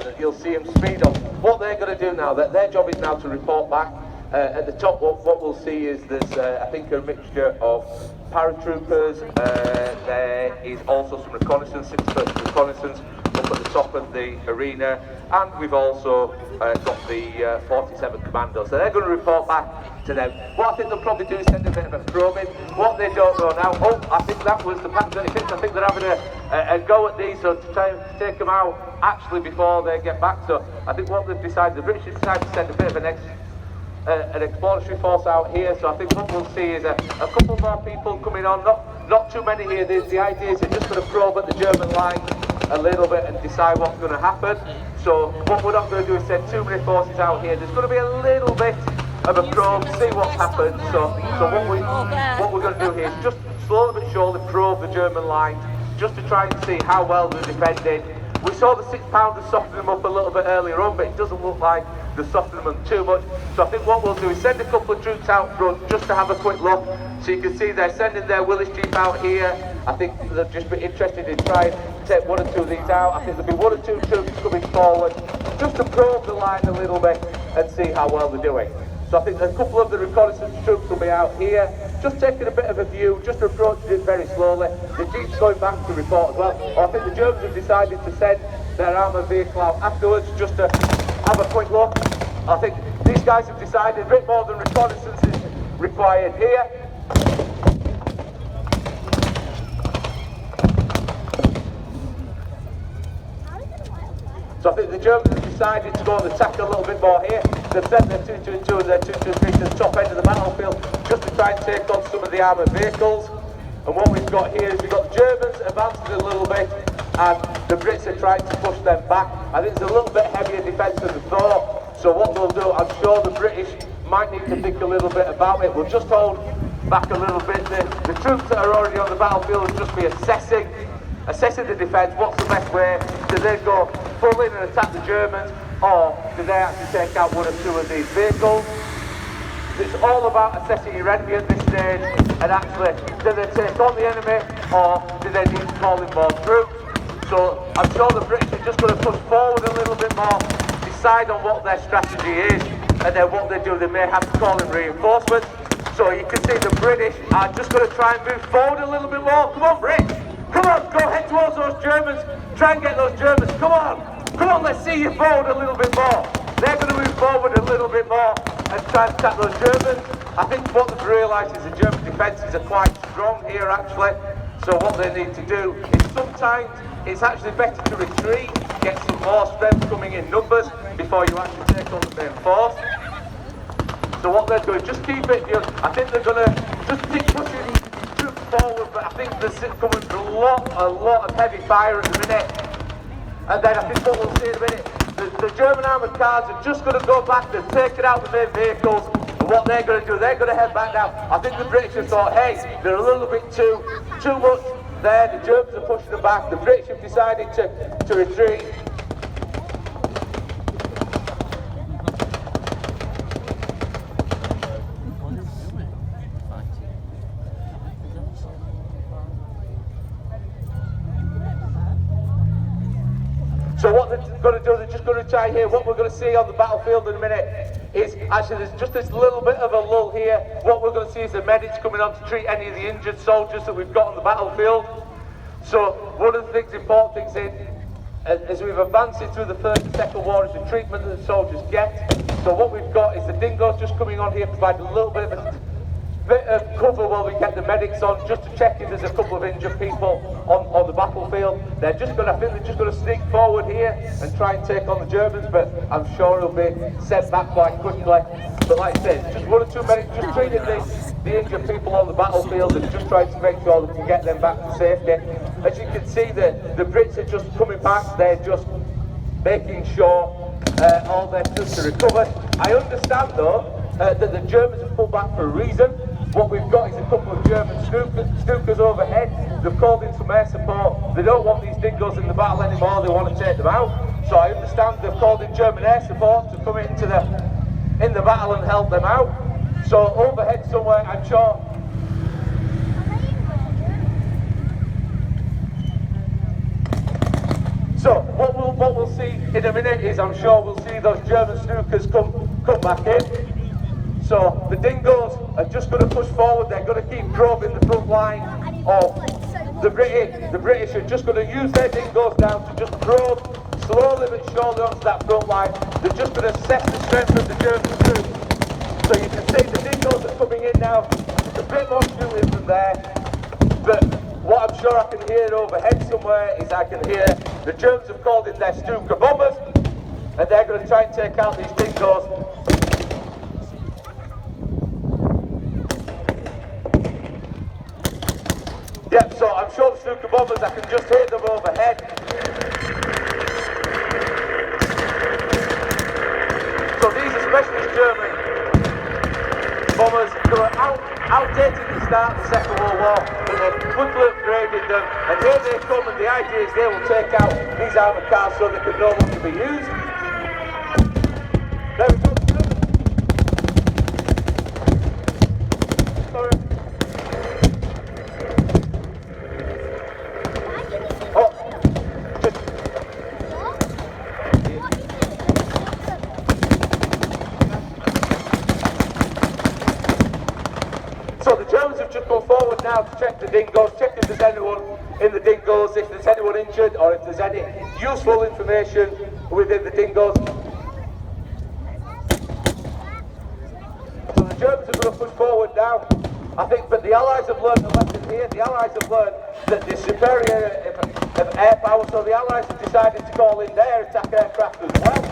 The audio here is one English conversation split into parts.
and you'll see them speed up. What they're going to do now, their job is now to report back. At the top, what we'll see is there's, I think, a mixture of paratroopers. There is also some reconnaissance, 6th reconnaissance up at the top of the arena, and we've also got the 47 Commandos. So they're going to report back to them. What I think they'll probably do is send a bit of a probe in. What they don't know now, I think that was the Pack 36. I think they're having a go at these, so to try and take them out actually before they get back. So I think what they've decided, the British have decided to send a bit of an exploratory force out here. So I think what we'll see is a couple more people coming on, not too many here. The idea is they're just going to probe at the German line a little bit and decide what's going to happen. So what we're not going to do is send too many forces out here. There's going to be a little bit of a probe, see what's happened. So what we're going to do here is just slowly but surely probe the German lines, just to try and see how well they're defended. We saw the 6-pounders soften them up a little bit earlier on, but it doesn't look like they're softening them too much. So I think what we'll do is send a couple of troops out front just to have a quick look. So you can see they're sending their Willis Jeep out here. I think they'll just be interested in trying to take 1 or 2 of these out. I think there'll be 1 or 2 troops coming forward just to probe the line a little bit and see how well they're doing. So I think a couple of the reconnaissance troops will be out here, just taking a bit of a view, just approaching it very slowly. The Jeep's going back to report as well. Or I think the Germans have decided to send their armoured vehicle out afterwards just to have a quick look. I think these guys have decided a bit more than reconnaissance is required here. So I think the Germans have decided to go and attack a little bit more here. They've sent their 222 and their 223 to the top end of the battlefield just to try and take on some of the armoured vehicles. And what we've got here is we've got the Germans advancing a little bit and the Brits are trying to push them back. I think there's a little bit heavier defence than we thought. So what we'll do, I'm sure the British might need to think a little bit about it. We'll just hold back a little bit. The troops that are already on the battlefield will just be assessing the defence. What's the best way? Do they go full in and attack the Germans, or do they actually take out 1 or 2 of these vehicles? It's all about assessing your enemy at this stage, and actually, do they take on the enemy, or do they need to call in more troops? So I'm sure the British are just going to push forward a little bit more, decide on what their strategy is, and then what they do, they may have to call in reinforcements. So you can see the British are just going to try and move forward a little bit more. Come on, Brits! Come on, go head towards those Germans. Try and get those Germans. Come on, let's see you forward a little bit more. They're going to move forward a little bit more and try and attack those Germans. I think what they've realised is the German defences are quite strong here, actually. So what they need to do is sometimes it's actually better to retreat, get some more strength coming in numbers before you actually take on the main force. So what they're doing, just keep it, I think they're going to just keep pushing troops forward, but I think they're coming for a lot of heavy fire at the minute. And then I think what we'll see in a minute, the German armoured cars are just going to go back and take it out the main vehicles. And what they're going to do, they're going to head back now. I think the British have thought, hey, they're a little bit too much there. The Germans are pushing them back. The British have decided to retreat. So what they're going to do, they're just going to try here. What we're going to see on the battlefield in a minute is actually there's just this little bit of a lull here. What we're going to see is the medics coming on to treat any of the injured soldiers that we've got on the battlefield. So one of the things, important things as we've advanced through the First and Second War is the treatment that the soldiers get. So what we've got is the dingoes just coming on here, providing a little bit of cover while we get the medics on, just to check if there's a couple of injured people on the battlefield. I think they're just going to sneak forward here and try and take on the Germans, but I'm sure it'll be sent back quite quickly. But like I said, just 1 or 2 medics just treating the injured people on the battlefield and just trying to make sure that we can get them back to safety. As you can see, the Brits are just coming back. They're just making sure all their troops are recovered. I understand though that the Germans have pulled back for a reason. What we've got is a couple of German Stukas overhead. They've called in some air support. They don't want these dingoes in the battle anymore. They want to take them out. So I understand they've called in German air support to come into the battle and help them out. So overhead somewhere, I'm sure. So what we'll see in a minute is, I'm sure we'll see those German snookers come back in. So the dingoes are just going to push forward. They're going to keep probing the front line of the British. The British are just going to use their dingoes now to just probe slowly but surely onto that front line. They're just going to assess the strength of the German troops. So you can see the dingoes are coming in now. There's a bit more shooting from there, but what I'm sure I can hear overhead somewhere is I can hear the Germans have called in their Stuka bombers, and they're going to try and take out these dingoes. Yep, so I'm sure the Stuka bombers, I can just hear them overhead. So these are specialist German bombers who were outdated at the start of the Second World War, but they've quickly upgraded them, and here they come, and the idea is they will take out these armoured cars so they can no longer be used. There we go. Sorry. Oh, just... So the Germans have just gone forward now to check the dingoes, check if there's anyone in the dingoes, if there's anyone injured, or if there's any useful information within the dingoes. So the Germans are going to push forward now. I think, but the Allies have learned a lesson here. The Allies have learned that the superior of air power, so the Allies have decided to call in their attack aircraft as well.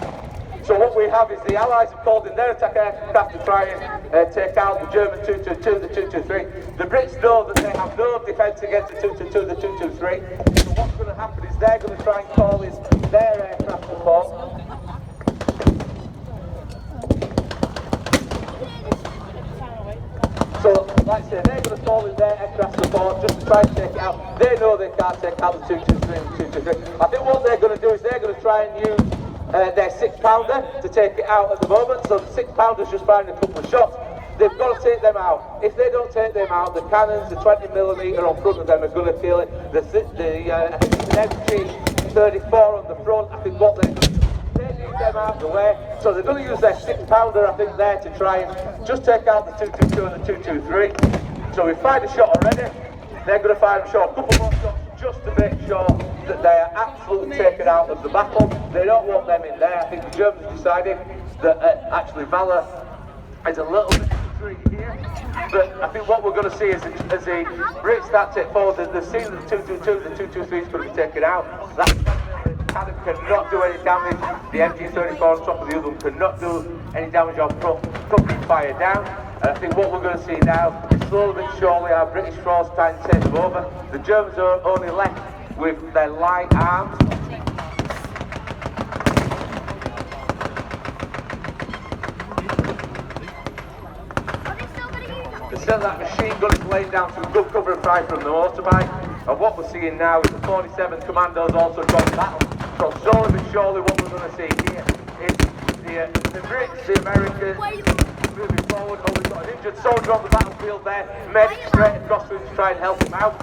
So what we have is the Allies have called in their attack aircraft to try and take out the German 222, the 223. The Brits know that they have no defence against the 222, the 223. So what's going to happen is they're going to try and call in their aircraft support. So, like I say, they're going to call in their aircraft support just to try and take it out. They know they can't take out the 223 and the 223. I think what they're going to do is they're going to try and use their 6-pounder to take it out at the moment. So the 6-pounder's just firing a couple of shots. They've got to take them out. If they don't take them out, the cannons, the 20mm on front of them are going to kill it. I think it's an MG34 on the front. I think what they're going to do, they need them out of the way. So they're going to use their 6-pounder, I think, there to try and just take out the 222 and the 223. So we fired a shot already. They're going to fire a shot, a couple more shots, just to make sure that they are absolutely taken out of the battle. They don't want them in there. I think the Germans decided that actually Valor is a little bit intrigued here. But I think what we're going to see is as the Brits start to take forward, they've seen the 222, the 223 is going to be taken out. That cannon cannot do any damage. The MG34 on top of the other one cannot do any damage on front. Could be fired down. And I think what we're going to see now is slowly but surely our British force trying to take them over. The Germans are only left with their light arms. Instead of that machine gun is laying down some good cover and fire from the motorbike. And what we're seeing now is the 47th Commandos also joined the battle. So slowly but surely what we're going to see here is the Brits, the Americans, moving forward. Oh, we've got an injured soldier on the battlefield there. Medic straight across to him to try and help him out.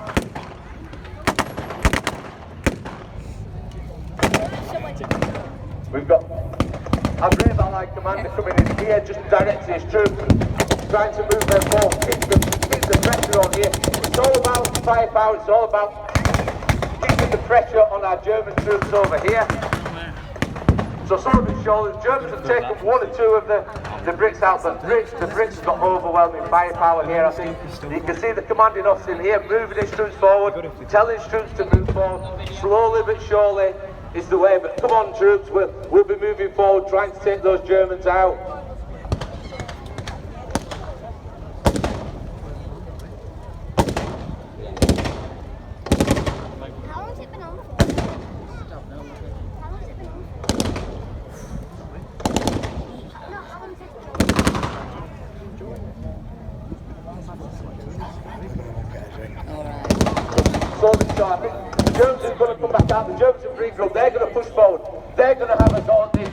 We've got our brave Allied commander coming in here, just directing his troops, trying to move them forward, keep the pressure on here. It's all about firepower, it's all about keeping the pressure on our German troops over here. So slowly but surely, the Germans have taken one or two of the Brits out, but the Brits have got overwhelming firepower here, I think. You can see the commanding officer in here moving his troops forward, telling his troops to move forward. Slowly but surely is the way, but come on troops, we'll be moving forward, trying to take those Germans out. How long's it been on for? How long's it been on for? No, how long's it So I think the Germans are going to come back out, the Germans have regroup, they're going to push forward, they're going to have a go at this.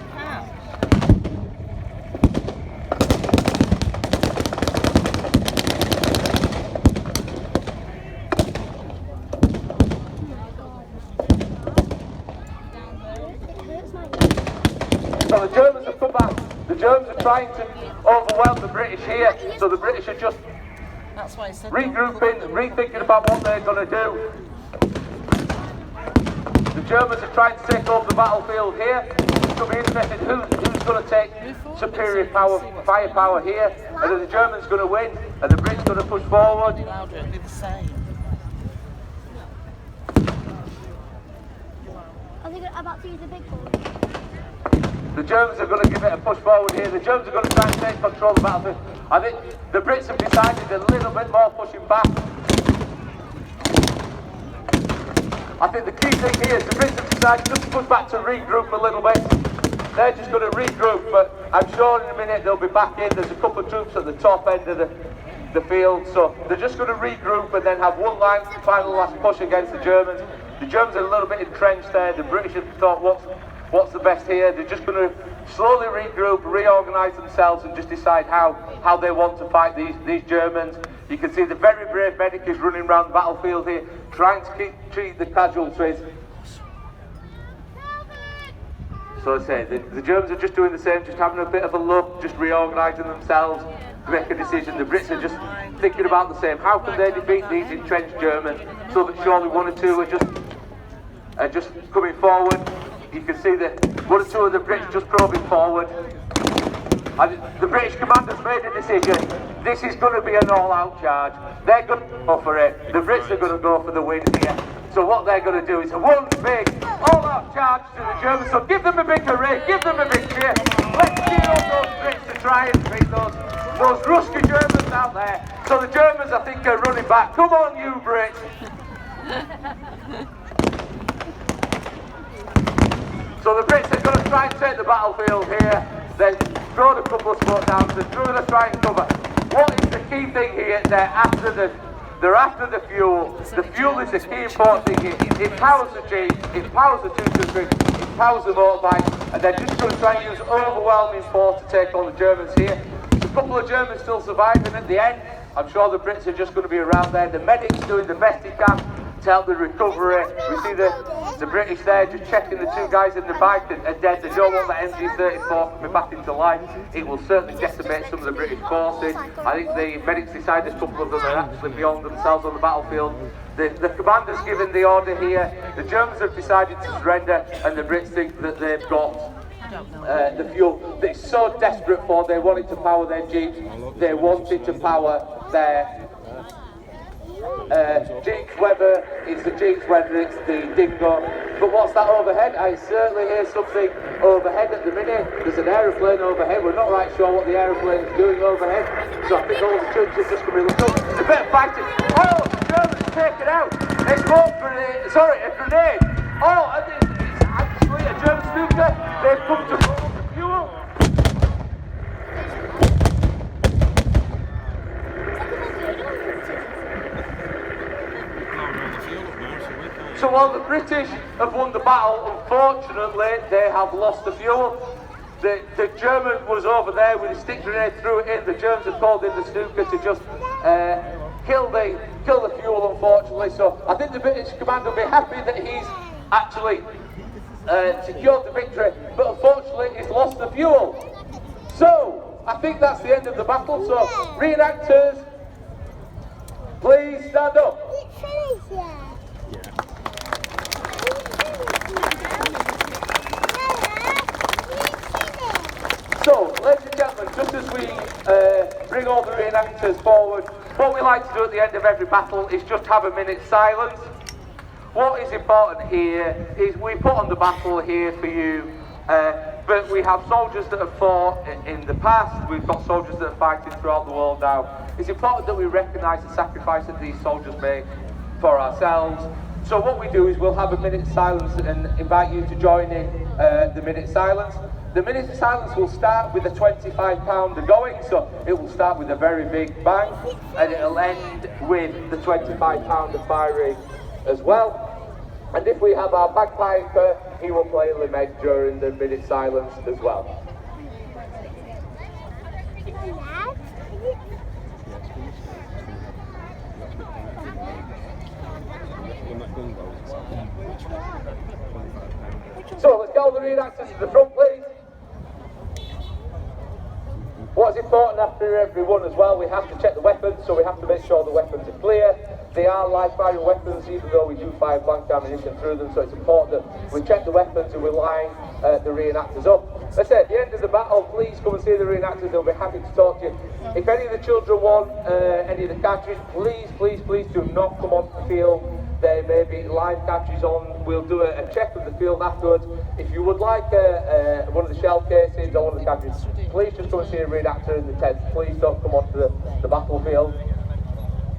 So the Germans have come back. The Germans are trying to overwhelm the British here. So the British are just regrouping, rethinking about what they're going to do. The Germans are trying to take over the battlefield here. It's going to be interesting who's going to take superior firepower here. And are the Germans going to win? Are the Brits going to push forward? Are they about to use the big ball? The Germans are going to give it a push forward here. The Germans are going to try and take control of the battlefield. I think the Brits have decided a little bit more pushing back. I think the key thing here is the Brits have decided just to push back to regroup a little bit. They're just going to regroup, but I'm sure in a minute they'll be back in. There's a couple of troops at the top end of the field, so they're just going to regroup and then have one final last push against the Germans. The Germans are a little bit entrenched there. The British have thought, what's the best here? They're just going to slowly regroup, reorganise themselves and just decide how they want to fight these Germans. You can see the very brave medic is running around the battlefield here, trying to treat the casualties. So I say, the Germans are just doing the same, just having a bit of a look, just reorganising themselves to make a decision. The Brits are just thinking about the same. How can they defeat these entrenched Germans so that surely one or two are just coming forward? You can see that one or two of the Brits just probing forward. And the British commanders made a decision. This is going to be an all-out charge. They're going to go for it. The Brits are going to go for the win here. So what they're going to do is a one big all-out charge to the Germans. So give them a big hooray, give them a big cheer. Let's cheer on those Brits to try and beat those rusky Germans out there. So the Germans, I think, are running back. Come on, you Brits. So the Brits are going to try and take the battlefield here. They've thrown a couple of smoke downs. They're going to try and cover. What is the key thing here? They're after the fuel. The fuel is the key important thing here. It powers the jeep, it powers the 223, it powers the motorbike, and they're just going to try and use overwhelming force to take on the Germans here. There's a couple of Germans still surviving at the end. I'm sure the Brits are just going to be around there. The medic's doing the best he can to help the recovery. We see the British there just checking the two guys in the bike that are dead. They don't want that MG34 coming back into life. It will certainly decimate some of the British forces. I think the medics decided a couple of them are actually beyond themselves on the battlefield. The commander's given the order here. The Germans have decided to surrender, and the Brits think that they've got the fuel that is so desperate for. They wanted to power their jeeps. They wanted to power their jeeps, whether it's the jeeps, whether it's the dingo. But what's that overhead? I certainly hear something overhead at the minute. There's an aeroplane overhead. We're not right sure what the aeroplane is doing overhead. So I think all the troops are just going to look up. There's a bit of fighting. Oh, the Germans take it out. A smoke grenade. Sorry, a grenade. Oh, and it's actually a German snooker. They've come to roll the fuel. So while the British have won the battle, unfortunately they have lost the fuel. The German was over there with a stick grenade, threw it in. The Germans have called in the snooker to just kill the fuel, unfortunately. So I think the British commander will be happy that he's actually secured the victory, but unfortunately he's lost the fuel. So I think that's the end of the battle. So reenactors, please stand up. So, ladies and gentlemen, just as we bring all the reenactors forward, what we like to do at the end of every battle is just have a minute's silence. What is important here is we put on the battle here for you, but we have soldiers that have fought in the past, we've got soldiers that are fighting throughout the world now. It's important that we recognise the sacrifice that these soldiers make for ourselves. So what we do is we'll have a minute's silence and invite you to join in the minute's silence. The minute of silence will start with a 25-pounder going, so it will start with a very big bang, and it'll end with the 25-pounder firing as well. And if we have our bagpiper, he will play lament during the minute silence as well. So let's get all the reenactors to the front, please. important after everyone as well, we have to check the weapons, so we have to make sure the weapons are clear. They are live firing weapons, even though we do fire blank ammunition through them, so it's important that we check the weapons and we line the reenactors up. As I said, at the end of the battle, please come and see the reenactors, they'll be happy to talk to you. If any of the children want any of the cartridges, please do not come onto the field. There may be live cartridges on. We'll do a check of the field afterwards. If you would like one of the shell casings or one of the cartridges, please just come and see a reenactor in the tent. Please don't come onto the battlefield.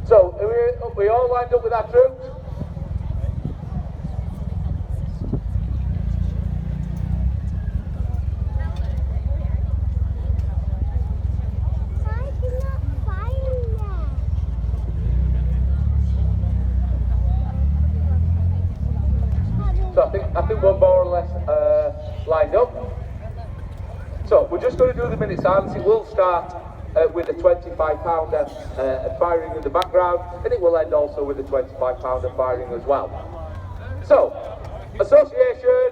So, are we all lined up with our troops? I cannot find them. So I think we're more or less lined up. So we're just going to do the minute silence. It will start with a 25-pounder firing in the background, and it will end also with a 25-pounder firing as well. So, association.